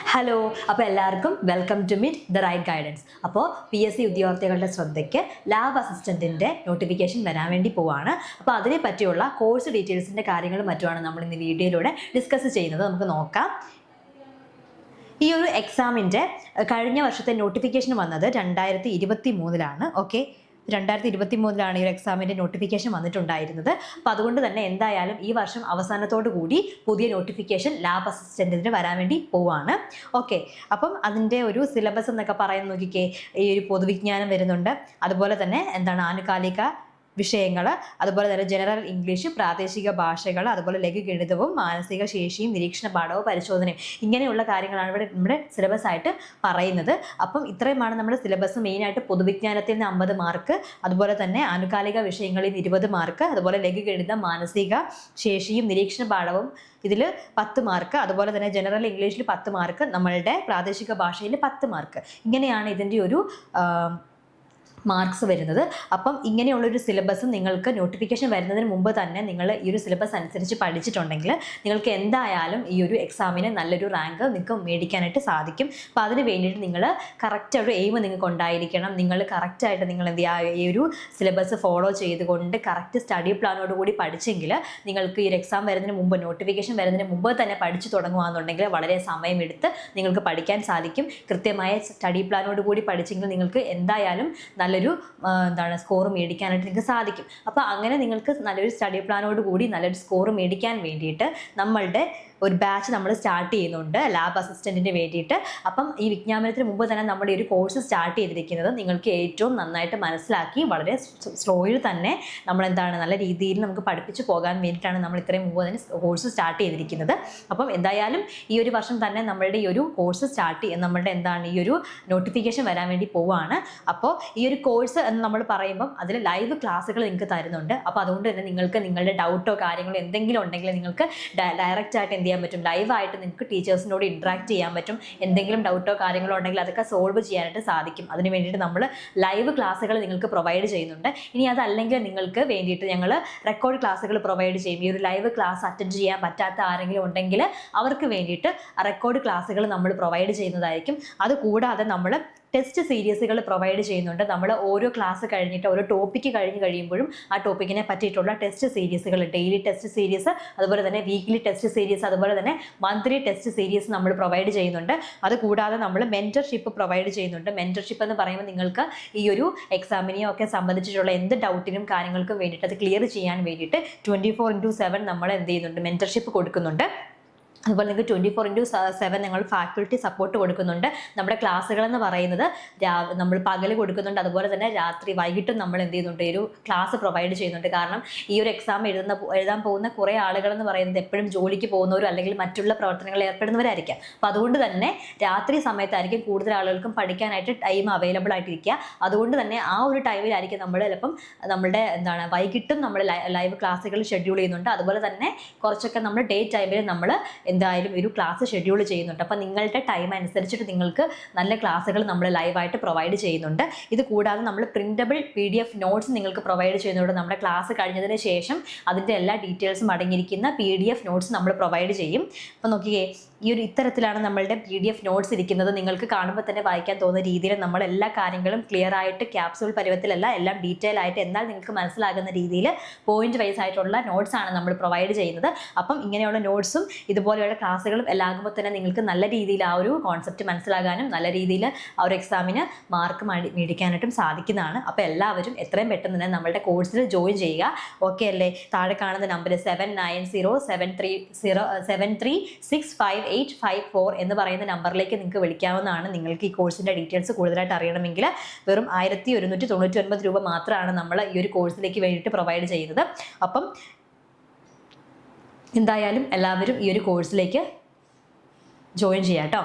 Hello, അപ്പോൾ എല്ലാവർക്കും welcome to meet the right guidance. അപ്പോൾ PSC ഉദ്യോഗാർത്ഥികളുടെ ശ്രദ്ധയ്ക്ക് ലാബ് അസിസ്റ്റൻറ്റിൻ്റെ നോട്ടിഫിക്കേഷൻ വരാൻ വേണ്ടി പോവാണ്. അപ്പോൾ അതിനെ പറ്റിയുള്ള കോഴ്സ് ഡീറ്റെയിൽസിൻ്റെ കാര്യങ്ങളും മറ്റുമാണ് നമ്മൾ ഇന്ന് വീഡിയോയിലൂടെ ഡിസ്കസ് ചെയ്യുന്നത്. നമുക്ക് നോക്കാം. ഈ ഒരു എക്സാമിൻ്റെ കഴിഞ്ഞ വർഷത്തെ നോട്ടിഫിക്കേഷൻ വന്നത് 2023 ഓക്കെ. 2023 ഈ ഒരു എക്സാമിൻ്റെ നോട്ടിഫിക്കേഷൻ വന്നിട്ടുണ്ടായിരുന്നത്. അപ്പോൾ അതുകൊണ്ട് തന്നെ എന്തായാലും ഈ വർഷം അവസാനത്തോടു കൂടി പുതിയ നോട്ടിഫിക്കേഷൻ ലാബ് അസിസ്റ്റൻറ്റിന് വരാൻ വേണ്ടി പോവാണ്. ഓക്കെ, അപ്പം അതിൻ്റെ ഒരു സിലബസ് എന്നൊക്കെ പറയുന്നത് നോക്കിക്കേ. ഈ ഒരു പൊതുവിജ്ഞാനം വരുന്നുണ്ട്, അതുപോലെ തന്നെ ആനുകാലിക വിഷയങ്ങൾ, അതുപോലെ തന്നെ ജനറൽ ഇംഗ്ലീഷ്, പ്രാദേശിക ഭാഷകൾ, അതുപോലെ ലഘുഗണിതവും മാനസിക ശേഷിയും നിരീക്ഷണ പാഠവും പരിശോധനയും, ഇങ്ങനെയുള്ള കാര്യങ്ങളാണ് ഇവിടെ നമ്മുടെ സിലബസ് ആയിട്ട് പറയുന്നത്. അപ്പം ഇത്രയുമാണ് നമ്മുടെ സിലബസ്. മെയിനായിട്ട് പൊതുവിജ്ഞാനത്തിൽ നിന്ന് 50 മാർക്ക്, അതുപോലെ തന്നെ ആനുകാലിക വിഷയങ്ങളിൽ 20 മാർക്ക്, അതുപോലെ ലഘുഗണിതം, മാനസിക ശേഷിയും നിരീക്ഷണ പാഠവും ഇതിൽ 10 മാർക്ക്, അതുപോലെ തന്നെ ജനറൽ ഇംഗ്ലീഷിൽ 10 മാർക്ക്, നമ്മളുടെ പ്രാദേശിക ഭാഷയിൽ 10 മാർക്ക്. ഇങ്ങനെയാണ് ഇതിൻ്റെ ഒരു മാർക്സ് വരുന്നത്. അപ്പം ഇങ്ങനെയുള്ളൊരു സിലബസ് നിങ്ങൾക്ക് നോട്ടിഫിക്കേഷൻ വരുന്നതിന് മുമ്പ് തന്നെ നിങ്ങൾ ഈ ഒരു സിലബസ് അനുസരിച്ച് പഠിച്ചിട്ടുണ്ടെങ്കിൽ നിങ്ങൾക്ക് എന്തായാലും ഈ ഒരു എക്സാമിന് നല്ലൊരു റാങ്ക് നിങ്ങൾക്ക് മേടിക്കാനായിട്ട് സാധിക്കും. അപ്പോൾ അതിന് വേണ്ടിയിട്ട് നിങ്ങൾ കറക്റ്റ് ഒരു എയിം നിങ്ങൾക്ക് ഉണ്ടായിരിക്കണം. നിങ്ങൾ കറക്റ്റായിട്ട് നിങ്ങൾ എന്ത് ചെയ്യുക, ഈ ഒരു സിലബസ് ഫോളോ ചെയ്തുകൊണ്ട് കറക്റ്റ് സ്റ്റഡി പ്ലാനോട് കൂടി പഠിച്ചെങ്കിൽ നിങ്ങൾക്ക് ഈ ഒരു എക്സാം വരുന്നതിന് മുമ്പ്, നോട്ടിഫിക്കേഷൻ വരുന്നതിന് മുമ്പ് തന്നെ പഠിച്ചു തുടങ്ങുകയാണെന്നുണ്ടെങ്കിൽ വളരെ സമയമെടുത്ത് നിങ്ങൾക്ക് പഠിക്കാൻ സാധിക്കും. കൃത്യമായ സ്റ്റഡി പ്ലാനോട് കൂടി പഠിച്ചെങ്കിൽ നിങ്ങൾക്ക് എന്തായാലും നല്ലൊരു സ്കോർ മേടിക്കാനായിട്ട് നിങ്ങൾക്ക് സാധിക്കും. അപ്പോൾ അങ്ങനെ നിങ്ങൾക്ക് നല്ലൊരു സ്റ്റഡി പ്ലാനോട് കൂടി നല്ലൊരു സ്കോർ മേടിക്കാൻ വേണ്ടിയിട്ട് നമ്മളുടെ ഒരു ബാച്ച് നമ്മൾ സ്റ്റാർട്ട് ചെയ്യുന്നുണ്ട് ലാബ് അസിസ്റ്റൻറ്റിന് വേണ്ടിയിട്ട്. അപ്പം ഈ വിജ്ഞാപനത്തിന് മുമ്പ് തന്നെ നമ്മൾ ഈ ഒരു കോഴ്സ് സ്റ്റാർട്ട് ചെയ്തിരിക്കുന്നത് നിങ്ങൾക്ക് ഏറ്റവും നന്നായിട്ട് മനസ്സിലാക്കി വളരെ സ്ലോയിൽ തന്നെ നമ്മൾ നല്ല രീതിയിൽ നമുക്ക് പഠിപ്പിച്ച് പോകാൻ വേണ്ടിയിട്ടാണ് നമ്മൾ ഇത്രയും മുമ്പ് തന്നെ കോഴ്സ് സ്റ്റാർട്ട് ചെയ്തിരിക്കുന്നത്. അപ്പം എന്തായാലും ഈ ഒരു വർഷം തന്നെ നമ്മളുടെ ഈ ഒരു കോഴ്സ് നമ്മളുടെ ഈ ഒരു നോട്ടിഫിക്കേഷൻ വരാൻ വേണ്ടി പോവുകയാണ്. അപ്പോൾ ഈ ഒരു കോഴ്സ് എന്ന് നമ്മൾ പറയുമ്പം അതിൽ ലൈവ് ക്ലാസ്സുകൾ നിങ്ങൾക്ക് തരുന്നുണ്ട്. അപ്പോൾ അതുകൊണ്ട് തന്നെ നിങ്ങൾക്ക് നിങ്ങളുടെ ഡൗട്ടോ കാര്യങ്ങളോ എന്തെങ്കിലും ഉണ്ടെങ്കിൽ നിങ്ങൾക്ക് ഡയറക്റ്റ് ആയിട്ട് എന്ത് ചെയ്യാൻ പറ്റും, ലൈവായിട്ട് നിങ്ങൾക്ക് ടീച്ചേഴ്സിനോട് ഇൻട്രാക്ട് ചെയ്യാൻ പറ്റും. എന്തെങ്കിലും ഡൗട്ടോ കാര്യങ്ങളോ ഉണ്ടെങ്കിൽ അതൊക്കെ സോൾവ് ചെയ്യാനായിട്ട് സാധിക്കും. അതിന് വേണ്ടിയിട്ട് നമ്മൾ ലൈവ് ക്ലാസ്സുകൾ നിങ്ങൾക്ക് പ്രൊവൈഡ് ചെയ്യുന്നുണ്ട്. ഇനി അതല്ലെങ്കിൽ നിങ്ങൾക്ക് വേണ്ടിയിട്ട് ഞങ്ങൾ റെക്കോർഡ് ക്ലാസ്സുകൾ പ്രൊവൈഡ് ചെയ്യും. ഈ ഒരു ലൈവ് ക്ലാസ് അറ്റൻഡ് ചെയ്യാൻ പറ്റാത്ത ആരെങ്കിലും ഉണ്ടെങ്കിൽ അവർക്ക് വേണ്ടിയിട്ട് റെക്കോർഡ് ക്ലാസ്സുകൾ നമ്മൾ പ്രൊവൈഡ് ചെയ്യുന്നതായിരിക്കും. അതുകൂടാതെ നമ്മൾ ടെസ്റ്റ് സീരീസുകൾ പ്രൊവൈഡ് ചെയ്യുന്നുണ്ട്. നമ്മൾ ഓരോ ക്ലാസ് കഴിഞ്ഞിട്ട് ഓരോ ടോപ്പിക്ക് കഴിയുമ്പോഴും ആ ടോപ്പിക്കിനെ പറ്റിയിട്ടുള്ള ടെസ്റ്റ് സീരീസുകൾ, ഡെയിലി ടെസ്റ്റ് സീരീസ്, അതുപോലെ തന്നെ വീക്ക്ലി ടെസ്റ്റ് സീരീസ്, അതുപോലെ തന്നെ മന്ത്ലി ടെസ്റ്റ് സീരീസ് നമ്മൾ പ്രൊവൈഡ് ചെയ്യുന്നുണ്ട്. അതുകൂടാതെ നമ്മൾ മെൻറ്റർഷിപ്പ് പ്രൊവൈഡ് ചെയ്യുന്നുണ്ട്. മെൻറ്റർഷിപ്പ് എന്ന് പറയുമ്പോൾ നിങ്ങൾക്ക് ഈ ഒരു എക്സാമിനെയോ ഒക്കെ സംബന്ധിച്ചിട്ടുള്ള എന്ത് ഡൗട്ടിനും കാര്യങ്ങൾക്കും വേണ്ടിയിട്ട് അത് ക്ലിയർ ചെയ്യാൻ വേണ്ടിയിട്ട് 24/7 നമ്മൾ എന്ത് ചെയ്യുന്നുണ്ട്, മെൻറ്റർഷിപ്പ് കൊടുക്കുന്നുണ്ട്. അതുപോലെ നിങ്ങൾക്ക് 24/7 ഞങ്ങൾ ഫാക്കൽറ്റി സപ്പോർട്ട് കൊടുക്കുന്നുണ്ട്. നമ്മുടെ ക്ലാസ്സുകൾ എന്ന് പറയുന്നത് നമ്മൾ പകൽ കൊടുക്കുന്നുണ്ട്, അതുപോലെ തന്നെ രാത്രി വൈകിട്ടും നമ്മൾ എന്ത് ചെയ്യുന്നുണ്ട്, ഒരു ക്ലാസ് പ്രൊവൈഡ് ചെയ്യുന്നുണ്ട്. കാരണം ഈ ഒരു എക്സാം എഴുതാൻ പോകുന്ന കുറേ ആളുകളെന്ന് പറയുന്നത് എപ്പോഴും ജോലിക്ക് പോകുന്നവരും അല്ലെങ്കിൽ മറ്റുള്ള പ്രവർത്തനങ്ങളിൽ ഏർപ്പെടുന്നവരായിരിക്കാം. അപ്പം അതുകൊണ്ട് തന്നെ രാത്രി സമയത്തായിരിക്കും കൂടുതൽ ആളുകൾക്കും പഠിക്കാനായിട്ട് ടൈം അവൈലബിൾ ആയിട്ടിരിക്കുക. അതുകൊണ്ട് തന്നെ ആ ഒരു ടൈമിലായിരിക്കും നമ്മൾ ചിലപ്പം നമ്മുടെ വൈകിട്ടും നമ്മൾ ലൈവ് ക്ലാസ്സുകൾ ഷെഡ്യൂൾ ചെയ്യുന്നുണ്ട്. അതുപോലെ തന്നെ കുറച്ചൊക്കെ നമ്മൾ ഡേ ടൈമിൽ നമ്മൾ എന്തായാലും ഒരു ക്ലാസ് ഷെഡ്യൂൾ ചെയ്യുന്നുണ്ട്. അപ്പം നിങ്ങളുടെ ടൈം അനുസരിച്ചിട്ട് നിങ്ങൾക്ക് നല്ല ക്ലാസ്സുകൾ നമ്മൾ ലൈവായിട്ട് പ്രൊവൈഡ് ചെയ്യുന്നുണ്ട്. ഇത് കൂടാതെ നമ്മൾ പ്രിൻ്റബിൾ PDF നോട്ട്സ് നിങ്ങൾക്ക് പ്രൊവൈഡ് ചെയ്യുന്നുണ്ട്. നമ്മുടെ ക്ലാസ് കഴിഞ്ഞതിന് ശേഷം അതിൻ്റെ എല്ലാ ഡീറ്റെയിൽസും അടങ്ങിയിരിക്കുന്ന PDF നോട്ട്സ് നമ്മൾ പ്രൊവൈഡ് ചെയ്യും. അപ്പം നോക്കിയേ, ഈ ഒരു ഇത്തരത്തിലാണ് നമ്മളുടെ PDF നോട്ട്സ് ഇരിക്കുന്നത്. നിങ്ങൾക്ക് കാണുമ്പോൾ തന്നെ വായിക്കാൻ തോന്നുന്ന രീതിയിൽ നമ്മൾ എല്ലാ കാര്യങ്ങളും ക്ലിയർ ആയിട്ട് ക്യാപ്സൂൾ പരുവത്തിലല്ല, എല്ലാം ഡീറ്റെയിൽ ആയിട്ട് എന്നാൽ നിങ്ങൾക്ക് മനസ്സിലാകുന്ന രീതിയിൽ പോയിന്റ് വൈസ് ആയിട്ടുള്ള നോട്ട്സ് ആണ് നമ്മൾ പ്രൊവൈഡ് ചെയ്യുന്നത്. അപ്പം ഇങ്ങനെയുള്ള നോട്ട്സും ഇതുപോലെയുള്ള ക്ലാസ്സുകളും എല്ലാം ആകുമ്പോൾ തന്നെ നിങ്ങൾക്ക് നല്ല രീതിയിൽ ആ ഒരു കോൺസെപ്റ്റ് മനസ്സിലാകാനും നല്ല രീതിയിൽ ആ ഒരു എക്സാമിന് മാർക്ക് മേടിക്കാനായിട്ടും സാധിക്കുന്നതാണ്. അപ്പോൾ എല്ലാവരും എത്രയും പെട്ടെന്ന് തന്നെ നമ്മളുടെ കോഴ്സിൽ ജോയിൻ ചെയ്യുക. ഓക്കെ അല്ലേ? താഴെ കാണുന്ന നമ്പർ 7907365854 എന്ന് പറയുന്ന നമ്പറിലേക്ക് നിങ്ങൾക്ക് വിളിക്കാവുന്നതാണ്. നിങ്ങൾക്ക് ഈ കോഴ്സിൻ്റെ ഡീറ്റെയിൽസ് കൂടുതലായിട്ട് അറിയണമെങ്കിൽ വെറും 1199 രൂപ മാത്രമാണ് നമ്മൾ ഈ ഒരു കോഴ്സിലേക്ക് വേണ്ടിയിട്ട് പ്രൊവൈഡ് ചെയ്യുന്നത്. അപ്പം എന്തായാലും എല്ലാവരും ഈ ഒരു കോഴ്സിലേക്ക് ജോയിൻ ചെയ്യാം കേട്ടോ.